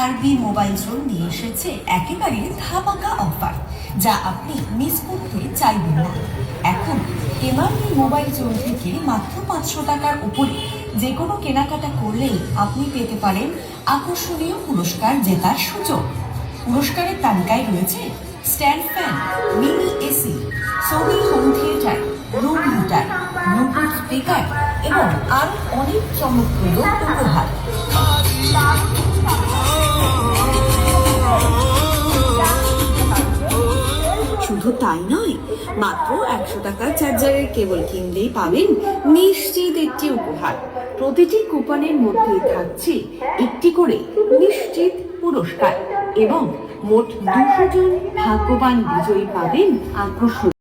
আরবি mobile zone নিয়ে এসেছে একেবারে ধামাকা অফার, যা আপনি মিস করতে চাইবেন না। এখন এমআরবি মোবাইল জোন থেকে মাত্র 500 টাকার উপরে যে কোনো কেনাকাটা করলেই আপনি পেতে পারেন আকর্ষণীয় পুরস্কার জেতার সুযোগ। পুরস্কারের তালিকায় রয়েছে stand fan, mini AC, Sony home theatre, room heater, Bluetooth speaker এবং আরও অনেক চমকপ্রদ উপহার। শুধু তাই নয়, মাত্র 100 টাকার চার্জারের কেবল কিনলেই পাবেন নিশ্চিত একটি উপহার। প্রতিটি কুপনের মধ্যে থাকছে একটি করে নিশ্চিত পুরস্কার এবং মোট 200 জন ভাগ্যবান বিজয়ী পাবেন আকর্ষণ।